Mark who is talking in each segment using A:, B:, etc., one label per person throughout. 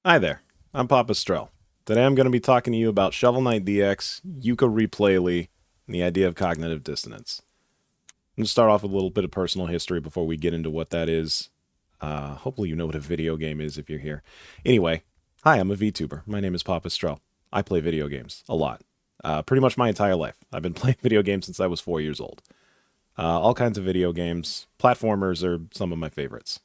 A: Hi there, I'm Papa Strell. Today I'm going to be talking to you about Shovel Knight DX, Yooka-Replaylee, and the idea of cognitive dissonance. I'm going to start off with a little bit of personal history before we get into what that is. Hopefully you know what a video game is if you're here. Anyway, hi, I'm a VTuber. My name is Papa Strell. I play video games a lot. Pretty much my entire life. I've been playing video games since I was 4 years old. All kinds of video games. Platformers are some of my favorites.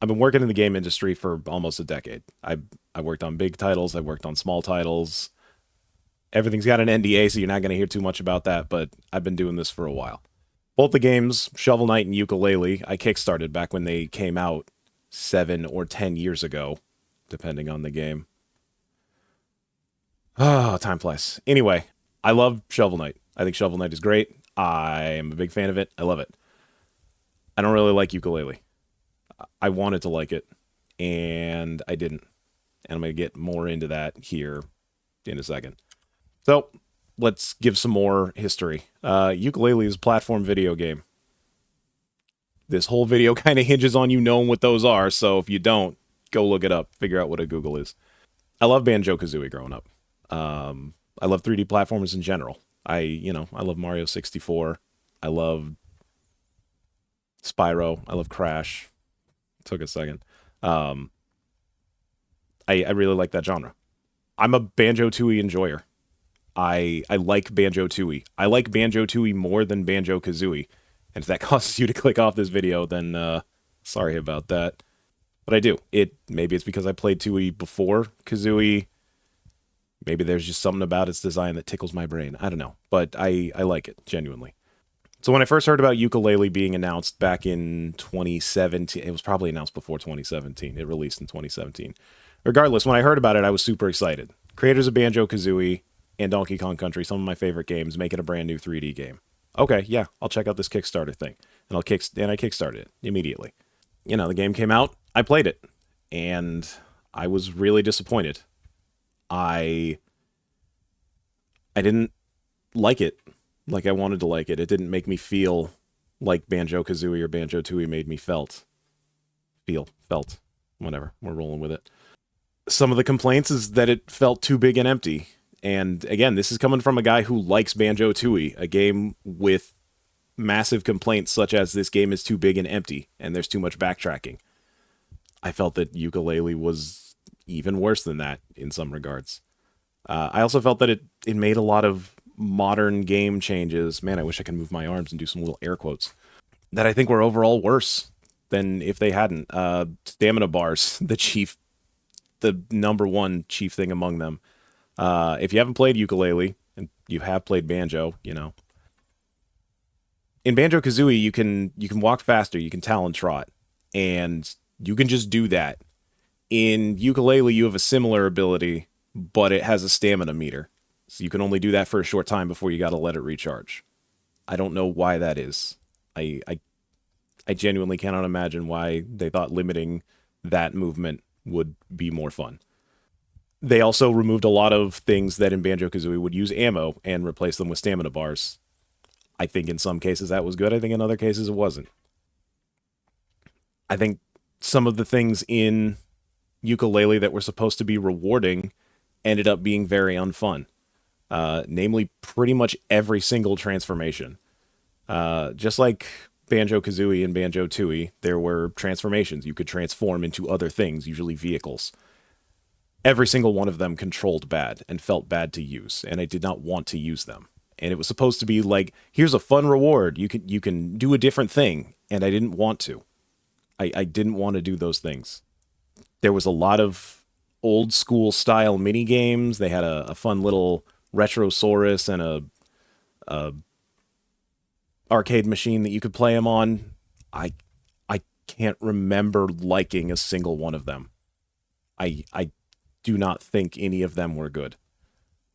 A: I've been working in the game industry for almost a decade. I worked on big titles, I worked on small titles. Everything's got an NDA, so you're not going to hear too much about that, but I've been doing this for a while. Both the games, Shovel Knight and Yooka-Laylee, I kickstarted back when they came out 7 or 10 years ago, depending on the game. Ah, time flies. Anyway, I love Shovel Knight. I think Shovel Knight is great. I am a big fan of it. I love it. I don't really like Yooka-Laylee. I wanted to like it, and I didn't. And I'm going to get more into that here in a second. So, let's give some more history. Yooka-Laylee is a platform video game. This whole video kind of hinges on you knowing what those are, so if you don't, go look it up. Figure out what a Google is. I love Banjo-Kazooie growing up. I love 3D platformers in general. I love Mario 64. I love Spyro. I love Crash. Took a second. I really like that genre. I'm a Banjo-Tooie enjoyer. I like Banjo-Tooie. I like Banjo-Tooie more than Banjo-Kazooie. And if that causes you to click off this video, then sorry about that. But I do. Maybe it's because I played Tooie before Kazooie. Maybe there's just something about its design that tickles my brain. I don't know. But I like it, genuinely. So when I first heard about Yooka-Laylee being announced back in 2017, it was probably announced before 2017. It released in 2017. Regardless, when I heard about it, I was super excited. Creators of Banjo-Kazooie and Donkey Kong Country, some of my favorite games, making a brand new 3D game. Okay, yeah, I'll check out this Kickstarter thing. And I kickstarted it immediately. The game came out, I played it, and I was really disappointed. I didn't like it like I wanted to like it. It didn't make me feel like Banjo-Kazooie or Banjo-Tooie made me felt. Whatever, we're rolling with it. Some of the complaints is that it felt too big and empty. And again, this is coming from a guy who likes Banjo-Tooie, a game with massive complaints such as this game is too big and empty, and there's too much backtracking. I felt that Yooka-Laylee was even worse than that in some regards. I also felt that it made a lot of modern game changes. Man, I wish I could move my arms and do some little air quotes. That I think were overall worse than if they hadn't. Stamina bars, the number one chief thing among them. If you haven't played Yooka-Laylee, and you have played Banjo, in Banjo-Kazooie, you can walk faster, you can talon trot, and you can just do that. In Yooka-Laylee, you have a similar ability, but it has a stamina meter. So you can only do that for a short time before you gotta let it recharge. I don't know why that is. I genuinely cannot imagine why they thought limiting that movement would be more fun. They also removed a lot of things that in Banjo-Kazooie would use ammo and replace them with stamina bars. I think in some cases that was good. I think in other cases it wasn't. I think some of the things in Yooka-Laylee that were supposed to be rewarding ended up being very unfun. Namely, pretty much every single transformation. Just like Banjo-Kazooie and Banjo-Tooie, there were transformations. You could transform into other things, usually vehicles. Every single one of them controlled bad and felt bad to use, and I did not want to use them. And it was supposed to be like, here's a fun reward. You can do a different thing, and I didn't want to. I didn't want to do those things. There was a lot of old school style mini games. They had a fun little Retrosaurus and a arcade machine that you could play them on. I can't remember liking a single one of them. I do not think any of them were good.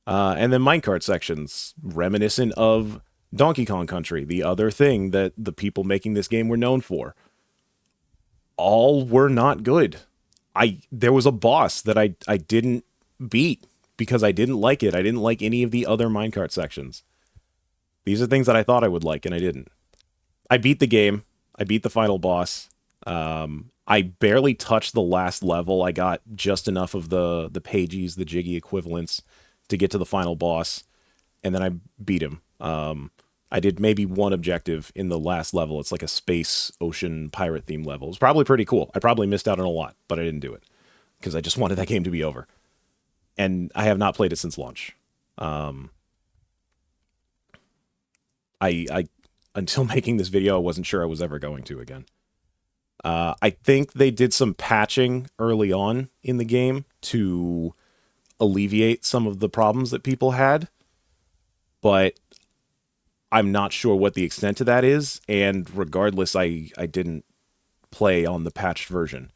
A: And then minecart sections, reminiscent of Donkey Kong Country, the other thing that the people making this game were known for. All were not good. There was a boss that I didn't beat because I didn't like it. I didn't like any of the other minecart sections. These are things that I thought I would like, and I didn't. I beat the game. I beat the final boss. I barely touched the last level. I got just enough of the pages, the jiggy equivalents, to get to the final boss, and then I beat him. I did maybe one objective in the last level. It's like a space ocean pirate theme level. It's probably pretty cool. I probably missed out on a lot, but I didn't do it because I just wanted that game to be over. And I have not played it since launch. I until making this video, I wasn't sure I was ever going to again. I think they did some patching early on in the game to alleviate some of the problems that people had, but I'm not sure what the extent of that is, and regardless, I didn't play on the patched version.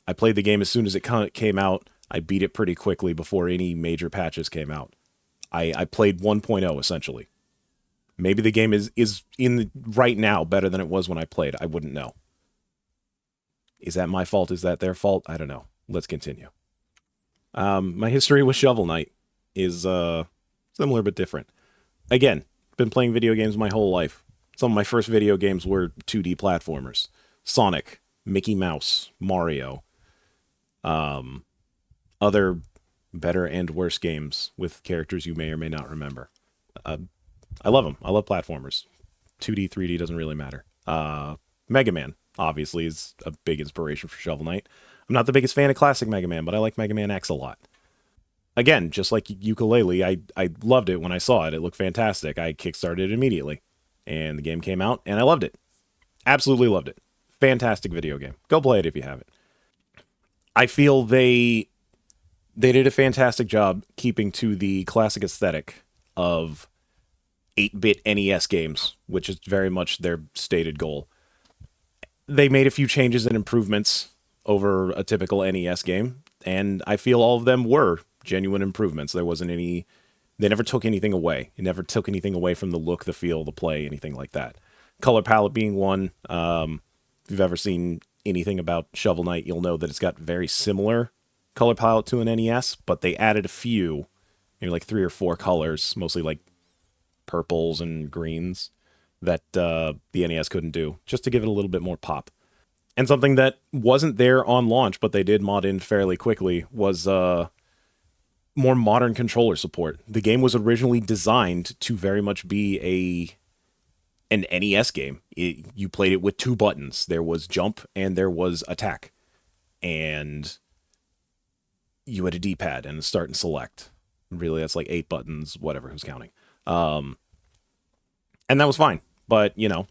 A: I played the game as soon as it came out. I beat it pretty quickly before any major patches came out. I played 1.0 essentially. Maybe the game is right now better than it was when I played. I wouldn't know. Is that my fault? Is that their fault? I don't know. Let's continue. My history with Shovel Knight is similar but different. Again, been playing video games my whole life. Some of my first video games were 2D platformers. Sonic, Mickey Mouse, Mario. Other better and worse games with characters you may or may not remember. I love them. I love platformers. 2D, 3D doesn't really matter. Mega Man, obviously, is a big inspiration for Shovel Knight. I'm not the biggest fan of classic Mega Man, but I like Mega Man X a lot. Again, just like Yooka-Laylee, I loved it when I saw it. It looked fantastic. I kickstarted it immediately. And the game came out, and I loved it. Absolutely loved it. Fantastic video game. Go play it if you haven't. I feel they did a fantastic job keeping to the classic aesthetic of 8-bit NES games, which is very much their stated goal. They made a few changes and improvements over a typical NES game, and I feel all of them were genuine improvements. There wasn't any... They never took anything away. It never took anything away from the look, the feel, the play, anything like that. Color palette being one. If you've ever seen anything about Shovel Knight, you'll know that it's got very similar color palette to an NES, but they added a few, maybe like 3 or 4 colors, mostly like purples and greens, that the NES couldn't do, just to give it a little bit more pop. And something that wasn't there on launch, but they did mod in fairly quickly, was more modern controller support. The game was originally designed to very much be an NES game. You played it with 2 buttons. There was jump and there was attack. And you had a D-pad and a start and select. Really, that's like 8 buttons, whatever, who's counting. And that was fine. But, you know,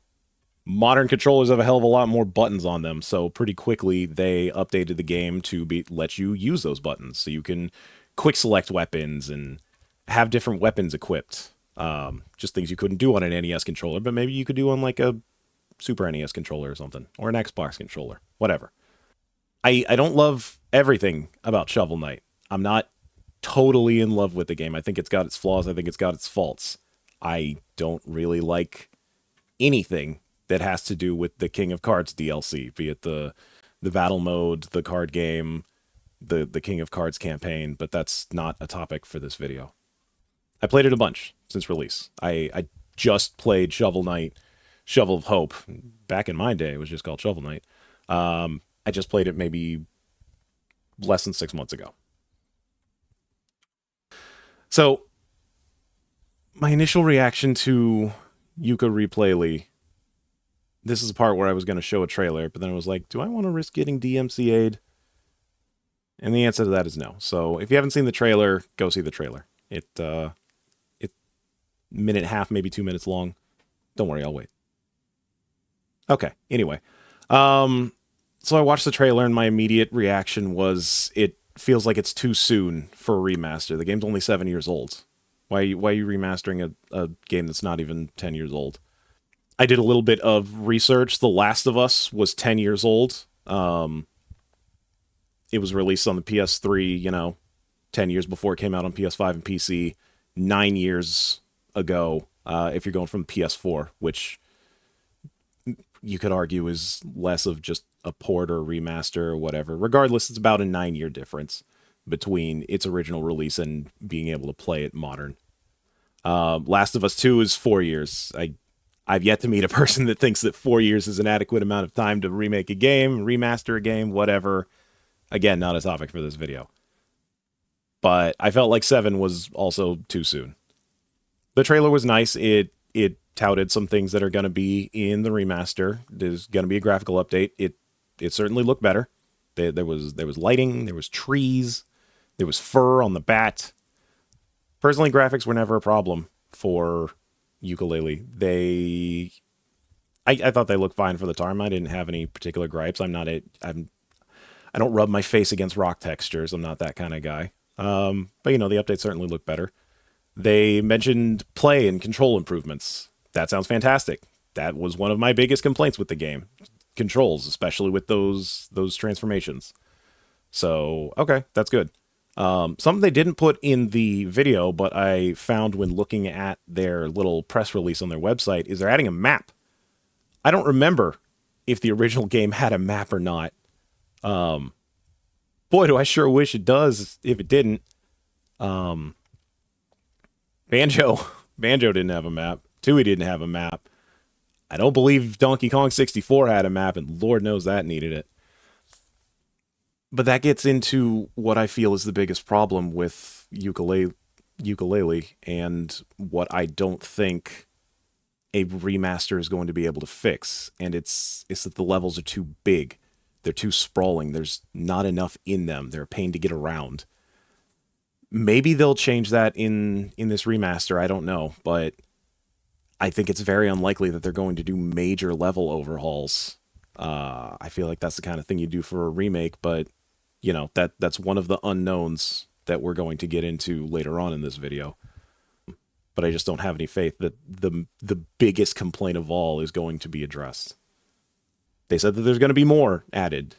A: modern controllers have a hell of a lot more buttons on them, so pretty quickly they updated the game to let you use those buttons. So you can quick select weapons and have different weapons equipped. Just things you couldn't do on an NES controller, but maybe you could do on like a Super NES controller or something, or an Xbox controller, whatever. I don't love everything about Shovel Knight. I'm not totally in love with the game. I think it's got its flaws. I think it's got its faults. I don't really like anything that has to do with the King of Cards DLC, be it the battle mode, the card game, the King of Cards campaign, but that's not a topic for this video. I played it a bunch since release. I just played Shovel Knight, Shovel of Hope. Back in my day, it was just called Shovel Knight. I just played it maybe less than 6 months ago. So, my initial reaction to Yooka-Replaylee, this is the part where I was going to show a trailer, but then I was like, do I want to risk getting DMCA'd? And the answer to that is no. So, if you haven't seen the trailer, go see the trailer. It's minute and a half, maybe 2 minutes long. Don't worry, I'll wait. Okay, anyway. So I watched the trailer, and my immediate reaction was, it feels like it's too soon for a remaster. The game's only 7 years old. Why are you remastering a game that's not even 10 years old? I did a little bit of research. The Last of Us was 10 years old. It was released on the PS3, 10 years before it came out on PS5 and PC. 9 years ago, if you're going from PS4, which you could argue is less of just a port or a remaster or whatever. Regardless, it's about a 9-year difference between its original release and being able to play it modern. Last of Us 2 is 4 years. I've yet to meet a person that thinks that 4 years is an adequate amount of time to remake a game, remaster a game, whatever. Again, not a topic for this video. But I felt like 7 was also too soon. The trailer was nice. It touted some things that are going to be in the remaster. There's going to be a graphical update. It certainly looked better. There was lighting, there was trees, there was fur on the bat. Personally, graphics were never a problem for Yooka-Laylee. I thought they looked fine for the time. I didn't have any particular gripes. I don't rub my face against rock textures. I'm not that kind of guy. But the update certainly looked better. They mentioned play and control improvements. That sounds fantastic. That was one of my biggest complaints with the game. Controls, especially with those transformations. So, okay, that's good. Something they didn't put in the video, but I found when looking at their little press release on their website, is they're adding a map. I don't remember if the original game had a map or not. Boy, do I sure wish it does if it didn't. Banjo didn't have a map. Tooie didn't have a map. I don't believe Donkey Kong 64 had a map, and Lord knows that needed it. But that gets into what I feel is the biggest problem with Yooka-Laylee, and what I don't think a remaster is going to be able to fix. And it's that the levels are too big. They're too sprawling. There's not enough in them. They're a pain to get around. Maybe they'll change that in this remaster. I don't know, but I think it's very unlikely that they're going to do major level overhauls. I feel like that's the kind of thing you do for a remake, but that's one of the unknowns that we're going to get into later on in this video. But I just don't have any faith that the biggest complaint of all is going to be addressed. They said that there's going to be more added.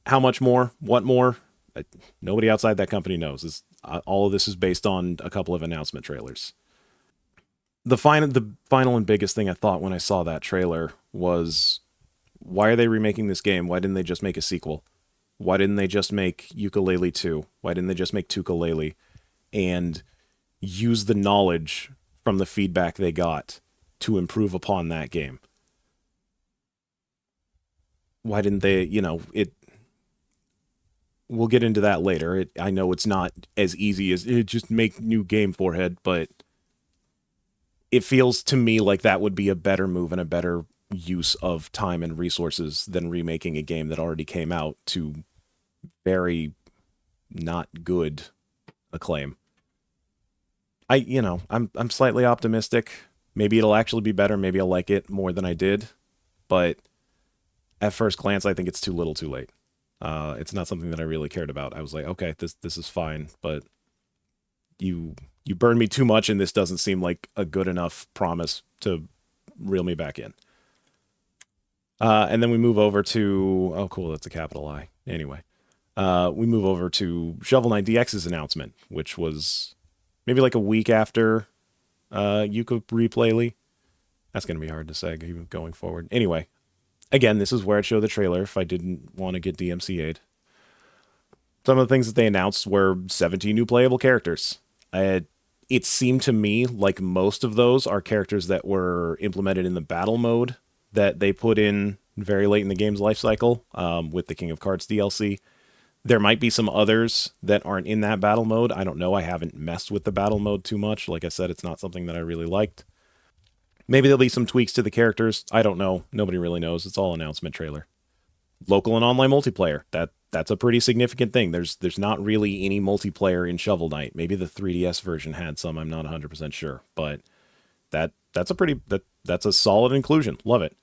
A: How much more? What more? Nobody outside that company knows. All of this is based on a couple of announcement trailers. The final and biggest thing I thought when I saw that trailer was, why are they remaking this game? Why didn't they just make a sequel? Why didn't they just make Yooka-Laylee 2? Why didn't they just make Tooka-Laylee? And use the knowledge from the feedback they got to improve upon that game? Why didn't they, we'll get into that later. I know it's not as easy as just make new game, forehead, but it feels to me like that would be a better move and a better use of time and resources than remaking a game that already came out to very not good acclaim. I'm slightly optimistic. Maybe it'll actually be better. Maybe I'll like it more than I did, but at first glance, I think it's too little, too late. It's not something that I really cared about. I was like, okay, this is fine, but you burned me too much, and this doesn't seem like a good enough promise to reel me back in. And then we move over to, oh cool, that's a capital I. Anyway, we move over to Shovel Knight DX's announcement, which was maybe like a week after Yooka-Replaylee. That's going to be hard to say going forward. Anyway. Again, this is where I'd show the trailer if I didn't want to get DMCA'd. Some of the things that they announced were 17 new playable characters. It seemed to me like most of those are characters that were implemented in the battle mode that they put in very late in the game's life cycle with the King of Cards DLC. There might be some others that aren't in that battle mode. I don't know. I haven't messed with the battle mode too much. Like I said, it's not something that I really liked. Maybe there'll be some tweaks to the characters. I don't know. Nobody really knows. It's all announcement trailer. Local and online multiplayer. That's a pretty significant thing. There's not really any multiplayer in Shovel Knight. Maybe the 3DS version had some. I'm not 100% sure. But that's a solid inclusion. Love it.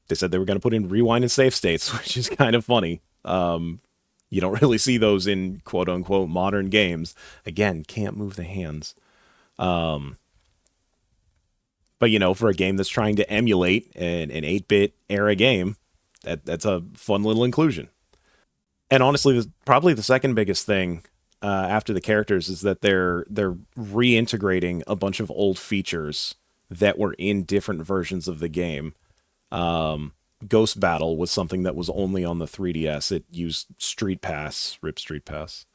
A: They said they were going to put in rewind and save states, which is kind of funny. You don't really see those in quote-unquote modern games. Again, can't move the hands. But, for a game that's trying to emulate an 8-bit era game, that's a fun little inclusion. And honestly, probably the second biggest thing after the characters is that they're reintegrating a bunch of old features that were in different versions of the game. Ghost Battle was something that was only on the 3DS. It used Street Pass, RIP Street Pass.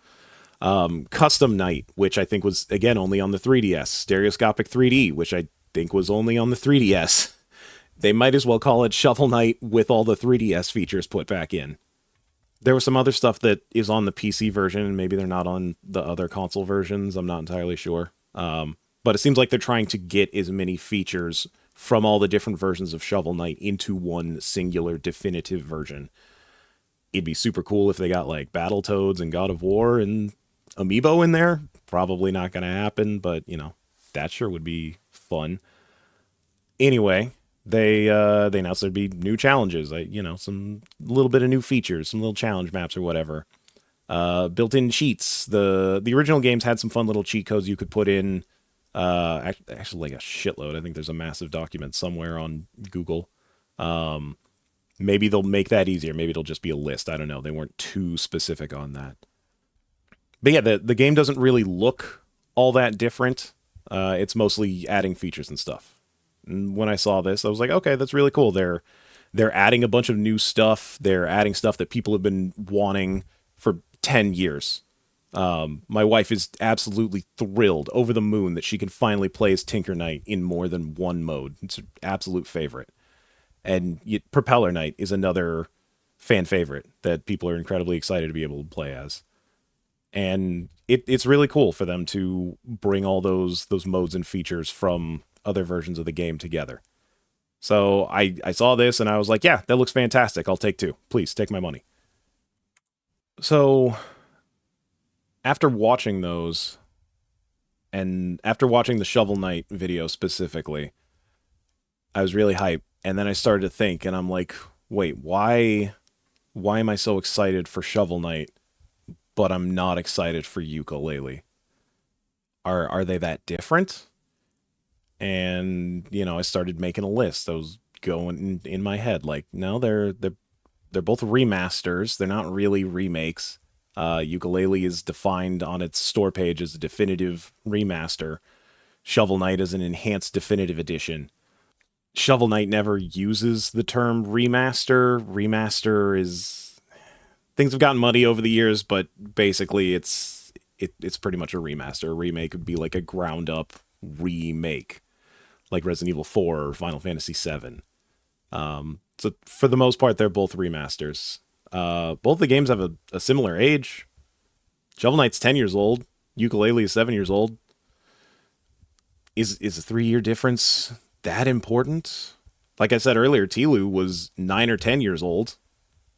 A: Custom Night, which I think was, again, only on the 3DS. Stereoscopic 3D, which I think was only on the 3DS. They might as well call it Shovel Knight with all the 3DS features put back in. There was some other stuff that is on the PC version, and maybe they're not on the other console versions. I'm not entirely sure. But it seems like they're trying to get as many features from all the different versions of Shovel Knight into one singular definitive version. It'd be super cool if they got like Battletoads and God of War and Amiibo in there. Probably not going to happen, but that sure would be fun. Anyway, they announced there'd be new challenges, like some little bit of new features, some little challenge maps or whatever. Built-in cheats. The original games had some fun little cheat codes you could put in. Actually, like a shitload. I think there's a massive document somewhere on Google. Maybe they'll make that easier. Maybe it'll just be a list. I don't know. They weren't too specific on that. But yeah, the game doesn't really look all that different. It's mostly adding features and stuff. And when I saw this, I was like, okay, that's really cool. They're adding a bunch of new stuff. They're adding stuff that people have been wanting for 10 years. My wife is absolutely thrilled, over the moon, that she can finally play as Tinker Knight in more than one mode. It's her absolute favorite. And Propeller Knight is another fan favorite that people are incredibly excited to be able to play as. And it's really cool for them to bring all those modes and features from other versions of the game together. So I saw this and I was like, yeah, that looks fantastic. I'll take 2. Please, take my money. So after watching those, and after watching the Shovel Knight video specifically, I was really hyped. And then I started to think, and I'm like, wait, why am I so excited for Shovel Knight, but I'm not excited for Yooka-Laylee? Are they that different? And I started making a list. I was going in my head like, no, they're both remasters. They're not really remakes. Yooka-Laylee is defined on its store page as a definitive remaster. Shovel Knight is an enhanced definitive edition. Shovel Knight never uses the term remaster. Remaster is... Things have gotten muddy over the years, but basically it's pretty much a remaster. A remake would be like a ground-up remake, like Resident Evil 4 or Final Fantasy 7. So for the most part, they're both remasters. Both the games have a similar age. Shovel Knight's 10 years old. Yooka-Laylee is 7 years old. Is a 3-year difference that important? Like I said earlier, Tilu was 9 or 10 years old.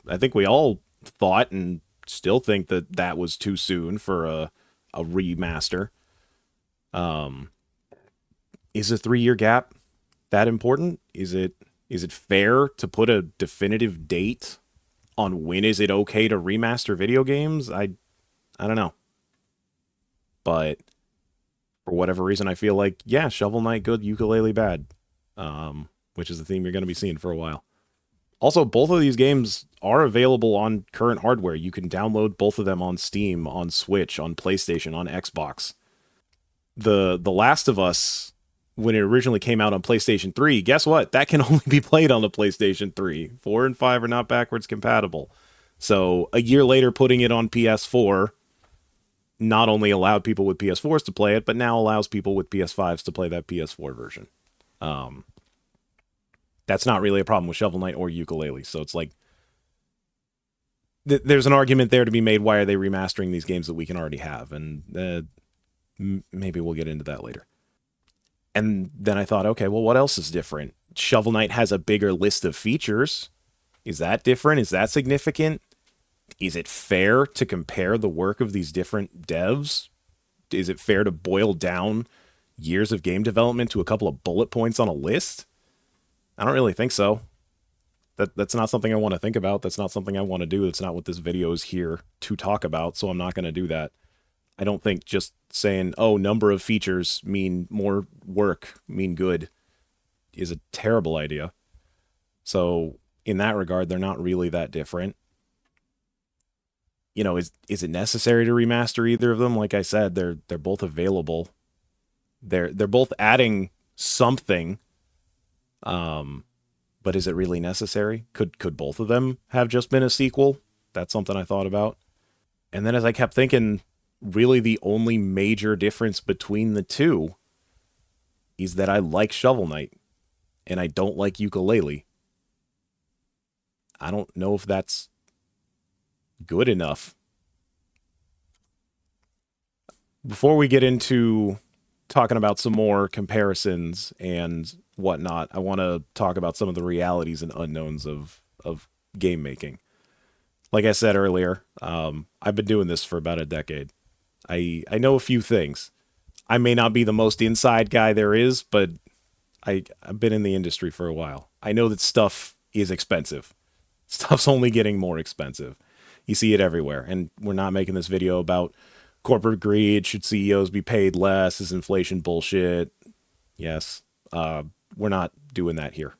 A: I think we all thought and still think that was too soon for a remaster. Is a 3-year gap that important? Is it fair to put a definitive date on when is it okay to remaster video games? I don't know. But for whatever reason, I feel like, yeah, Shovel Knight good, Yooka-Laylee bad. Which is the theme you're going to be seeing for a while. Also, both of these games are available on current hardware. You can download both of them on Steam, on Switch, on PlayStation, on Xbox. The Last of Us, when it originally came out on PlayStation 3, guess what? That can only be played on the PlayStation 3. 4 and 5 are not backwards compatible. So a year later, putting it on PS4 not only allowed people with PS4s to play it, but now allows people with PS5s to play that PS4 version. That's not really a problem with Shovel Knight or Yooka-Laylee. So it's like, there's an argument there to be made. Why are they remastering these games that we can already have? And maybe we'll get into that later. And then I thought, okay, well, what else is different? Shovel Knight has a bigger list of features. Is that different? Is that significant? Is it fair to compare the work of these different devs? Is it fair to boil down years of game development to a couple of bullet points on a list? I don't really think so. That's not something I want to think about. That's not something I want to do. That's not what this video is here to talk about, so I'm not going to do that. I don't think just saying, oh, number of features mean more work, mean good, is a terrible idea. So in that regard, they're not really that different. Is it necessary to remaster either of them? Like I said, they're both available. They're both adding something. But is it really necessary? Could both of them have just been a sequel? That's something I thought about. And then as I kept thinking, really the only major difference between the two is that I like Shovel Knight. and I don't like Yooka-Laylee. I don't know if that's good enough. Before we get into talking about some more comparisons and whatnot, I want to talk about some of the realities and unknowns of game making. Like I said earlier, I've been doing this for about a decade. I know a few things. I may not be the most inside guy there is, but I've been in the industry for a while. I know that stuff is expensive. Stuff's only getting more expensive. You see it everywhere. And we're not making this video about corporate greed. Should CEOs be paid less? Is inflation bullshit? Yes. We're not doing that here.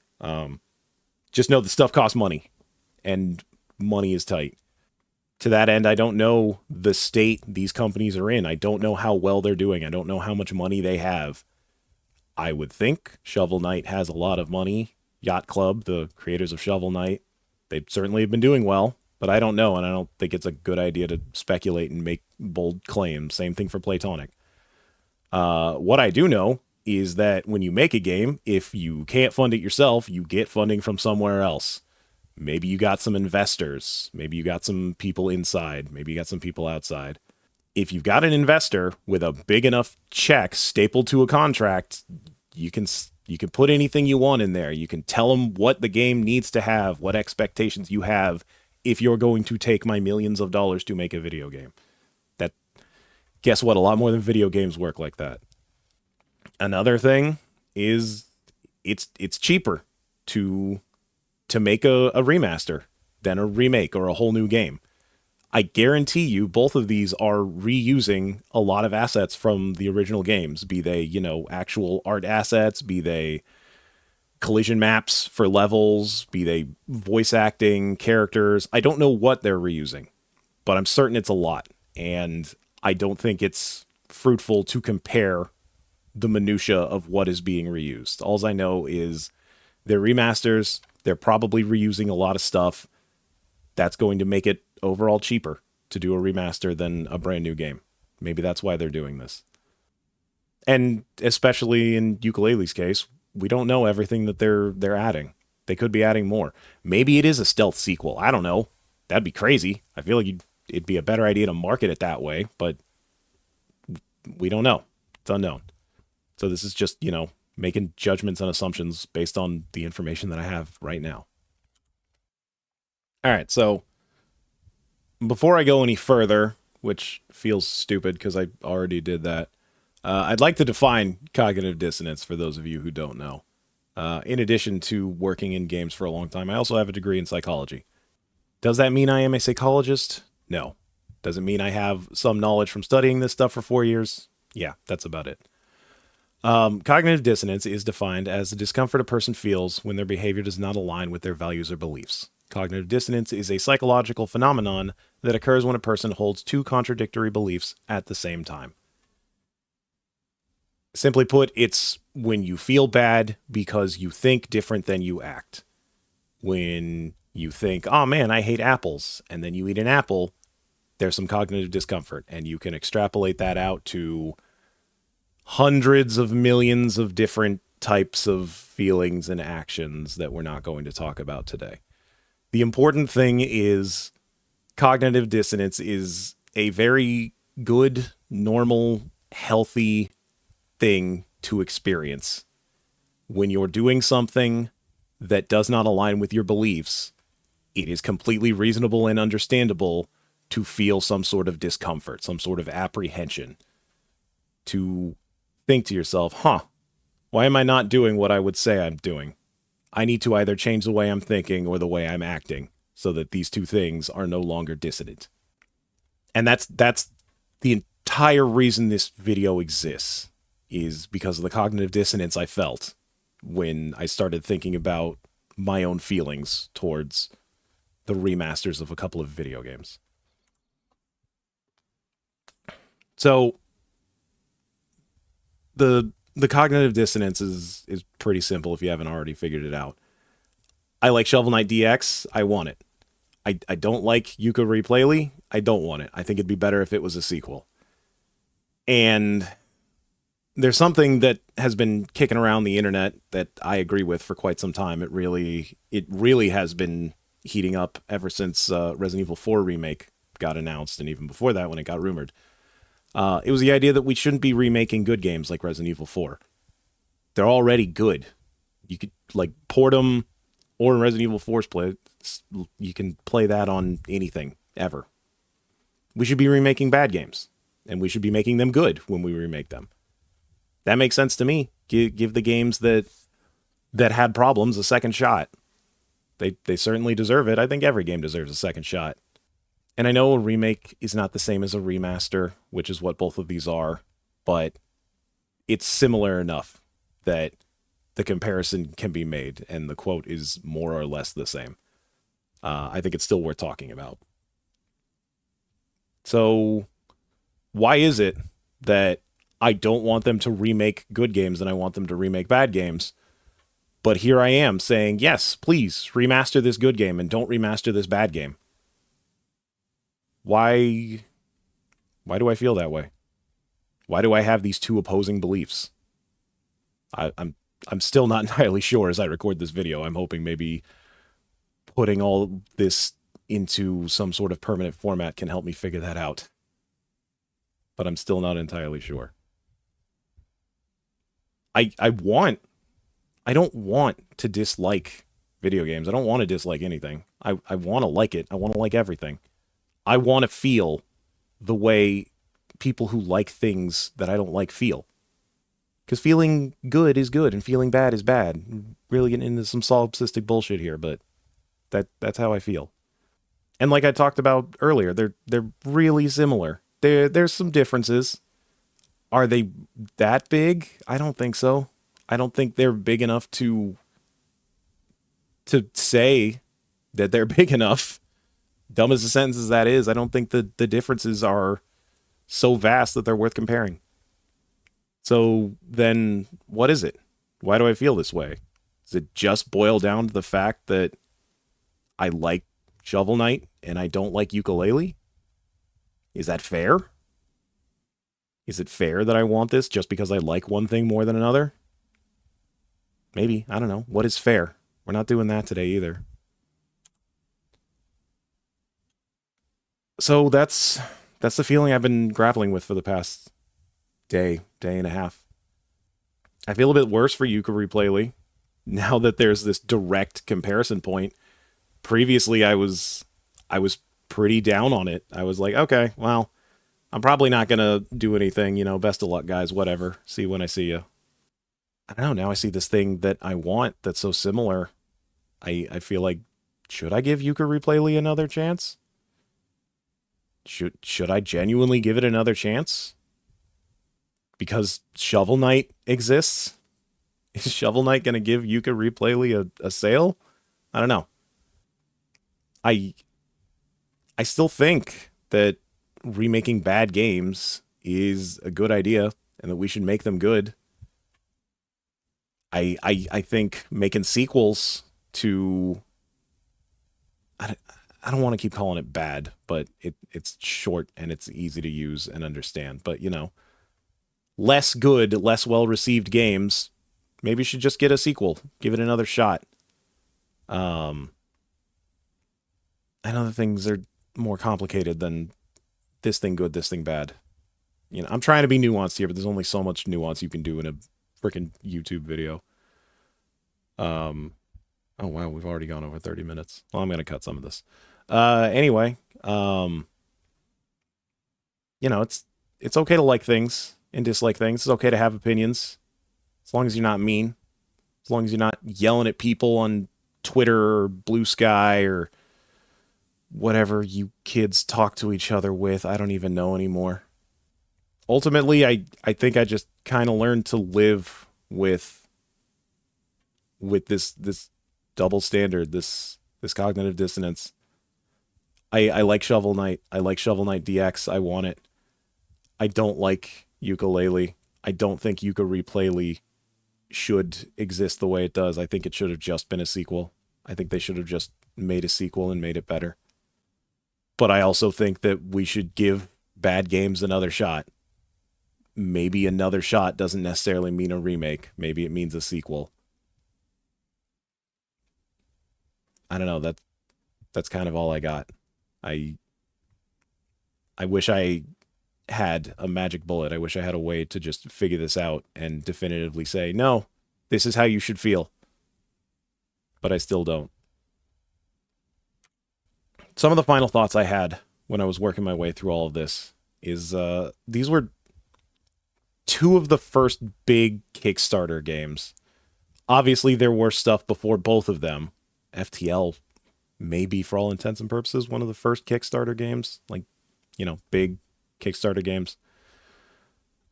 A: Just know that stuff costs money, and money is tight. To that end, I don't know the state these companies are in. I don't know how well they're doing. I don't know how much money they have. I would think Shovel Knight has a lot of money. Yacht Club, the creators of Shovel Knight, they certainly have been doing well, but I don't know, and I don't think it's a good idea to speculate and make bold claims. Same thing for Playtonic. What I do know is that when you make a game, if you can't fund it yourself, you get funding from somewhere else. Maybe you got some investors. Maybe you got some people inside. Maybe you got some people outside. If you've got an investor with a big enough check stapled to a contract, you can put anything you want in there. You can tell them what the game needs to have, what expectations you have if you're going to take my millions of dollars to make a video game. That, guess what? A lot more than video games work like that. Another thing is it's cheaper to make a remaster than a remake or a whole new game. I guarantee you both of these are reusing a lot of assets from the original games, be they, actual art assets, be they collision maps for levels, be they voice acting, characters. I don't know what they're reusing, but I'm certain it's a lot. And I don't think it's fruitful to compare the minutia of what is being reused. All I know is they're remasters. They're probably reusing a lot of stuff. That's going to make it overall cheaper to do a remaster than a brand new game. Maybe that's why they're doing this. And especially in Yooka-Laylee's case, we don't know everything that they're adding. They could be adding more. Maybe it is a stealth sequel. I don't know. That'd be crazy. I feel like it'd be a better idea to market it that way, but we don't know. It's unknown. So this is just, making judgments and assumptions based on the information that I have right now. All right, so before I go any further, which feels stupid because I already did that, I'd like to define cognitive dissonance for those of you who don't know. In addition to working in games for a long time, I also have a degree in psychology. Does that mean I am a psychologist? No. Does it mean I have some knowledge from studying this stuff for 4 years? Yeah, that's about it. Cognitive dissonance is defined as the discomfort a person feels when their behavior does not align with their values or beliefs. Cognitive dissonance is a psychological phenomenon that occurs when a person holds two contradictory beliefs at the same time. Simply put, it's when you feel bad because you think different than you act. When you think, oh man, I hate apples, and then you eat an apple, there's some cognitive discomfort, and you can extrapolate that out to hundreds of millions of different types of feelings and actions that we're not going to talk about today. The important thing is cognitive dissonance is a very good, normal, healthy thing to experience. When you're doing something that does not align with your beliefs, it is completely reasonable and understandable to feel some sort of discomfort, some sort of apprehension, to think to yourself, why am I not doing what I would say I'm doing? I need to either change the way I'm thinking or the way I'm acting so that these two things are no longer dissonant. And that's the entire reason this video exists, is because of the cognitive dissonance I felt when I started thinking about my own feelings towards the remasters of a couple of video games. So the cognitive dissonance is pretty simple if you haven't already figured it out. I like Shovel Knight DX. I want it. I don't like Yooka-Replaylee. I don't want it. I think it'd be better if it was a sequel. And there's something that has been kicking around the internet that I agree with for quite some time. It really has been heating up ever since Resident Evil 4 remake got announced, and even before that when it got rumored. It was the idea that we shouldn't be remaking good games like Resident Evil 4. They're already good. You could like port them, or in Resident Evil 4's play, you can play that on anything ever. We should be remaking bad games, and we should be making them good when we remake them. That makes sense to me. Give the games that had problems a second shot. They certainly deserve it. I think every game deserves a second shot. And I know a remake is not the same as a remaster, which is what both of these are, but it's similar enough that the comparison can be made, and the quote is more or less the same. I think it's still worth talking about. So, why is it that I don't want them to remake good games and I want them to remake bad games? But here I am saying, yes, please remaster this good game and don't remaster this bad game. Why do I feel that way? Why do I have these two opposing beliefs? I'm still not entirely sure as I record this video. I'm hoping maybe putting all this into some sort of permanent format can help me figure that out. But I'm still not entirely sure. I don't want to dislike video games. I don't want to dislike anything. I want to like it. I want to like everything. I want to feel the way people who like things that I don't like feel. Because feeling good is good and feeling bad is bad. Really getting into some solipsistic bullshit here, but that's how I feel. And like I talked about earlier, they're really similar. There's some differences. Are they that big? I don't think so. I don't think they're big enough to say that they're big enough. Dumb as a sentence as that is, I don't think the differences are so vast that they're worth comparing. So then what is it? Why do I feel this way? Does it just boil down to the fact that I like Shovel Knight and I don't like Yooka-Laylee? Is that fair? Is it fair that I want this just because I like one thing more than another? Maybe. I don't know. What is fair? We're not doing that today either. So that's the feeling I've been grappling with for the past day and a half. I feel a bit worse for Yooka-Replaylee now that there's this direct comparison point. Previously, I was pretty down on it. I was like, okay, well, I'm probably not gonna do anything. Best of luck, guys. Whatever. See you when I see you. I don't know. Now I see this thing that I want that's so similar. I feel like, should I give Yooka-Replaylee another chance? Should I genuinely give it another chance? Because Shovel Knight exists? Is Shovel Knight going to give Yooka-Replaylee a sale? I don't know. I still think that remaking bad games is a good idea and that we should make them good. I think making sequels to... I don't want to keep calling it bad, but it's short and it's easy to use and understand. But, less good, less well-received games, maybe you should just get a sequel. Give it another shot. I know that things are more complicated than this thing good, this thing bad. I'm trying to be nuanced here, but there's only so much nuance you can do in a freaking YouTube video. Oh, wow, we've already gone over 30 minutes. Well, I'm going to cut some of this. Anyway, it's okay to like things and dislike things. It's okay to have opinions, as long as you're not mean, as long as you're not yelling at people on Twitter or Blue Sky or whatever you kids talk to each other with. I don't even know anymore. Ultimately, I think I just kind of learned to live with this double standard, this cognitive dissonance. I like Shovel Knight. I like Shovel Knight DX. I want it. I don't like Yooka-Laylee. I don't think Yooka-Replaylee should exist the way it does. I think it should have just been a sequel. I think they should have just made a sequel and made it better. But I also think that we should give bad games another shot. maybe another shot doesn't necessarily mean a remake. Maybe it means a sequel. I don't know. That's kind of all I got. I I wish I had a magic bullet. I wish I had a way to just figure this out and definitively say, no, this is how you should feel. But I still don't. Some of the final thoughts I had when I was working my way through all of this is these were two of the first big Kickstarter games. Obviously, there were stuff before both of them. FTL, maybe for all intents and purposes, one of the first Kickstarter games. Like, big Kickstarter games.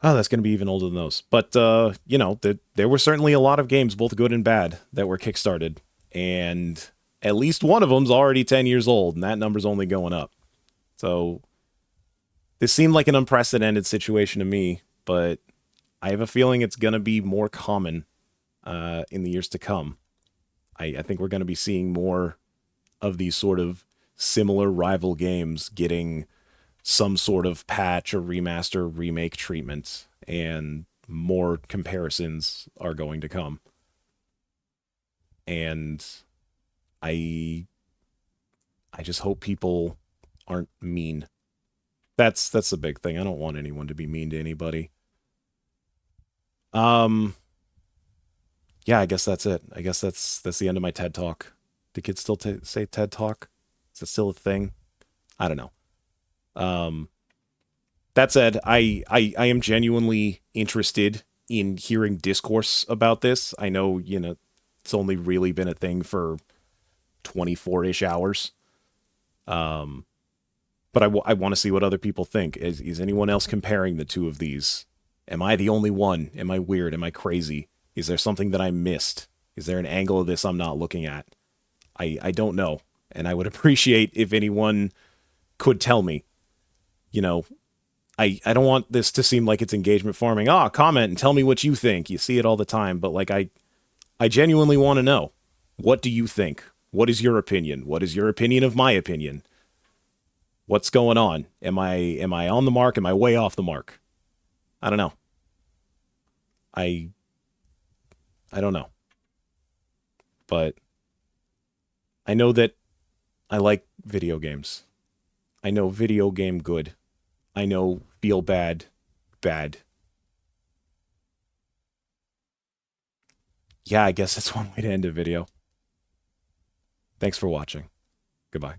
A: Oh, that's going to be even older than those. But, there were certainly a lot of games, both good and bad, that were kickstarted. And at least one of them's already 10 years old, and that number's only going up. So this seemed like an unprecedented situation to me, but I have a feeling it's going to be more common in the years to come. I think we're going to be seeing more of these sort of similar rival games getting some sort of patch or remaster, remake treatment, and more comparisons are going to come. And I I just hope people aren't mean. That's the big thing. I don't want anyone to be mean to anybody. Um yeah, I guess that's it. I guess that's the end of my TED talk. Do kids still say TED talk? Is it still a thing? I don't know. Um that said, I am genuinely interested in hearing discourse about this. I know, it's only really been a thing for 24-ish hours. Um, but I want to see what other people think. Is anyone else comparing the two of these? Am I the only one? Am I weird? Am I crazy? Is there something that I missed? Is there an angle of this I'm not looking at? I don't know. And I would appreciate if anyone could tell me. You know, I don't want this to seem like it's engagement farming. Comment and tell me what you think. You see it all the time, but like I genuinely want to know. What do you think? What is your opinion? What is your opinion of my opinion? What's going on? Am I on the mark? Am I way off the mark? I don't know. I I don't know. But I know that I like video games. I know video game good. I know feel bad bad. Yeah, I guess that's one way to end a video. Thanks for watching. Goodbye.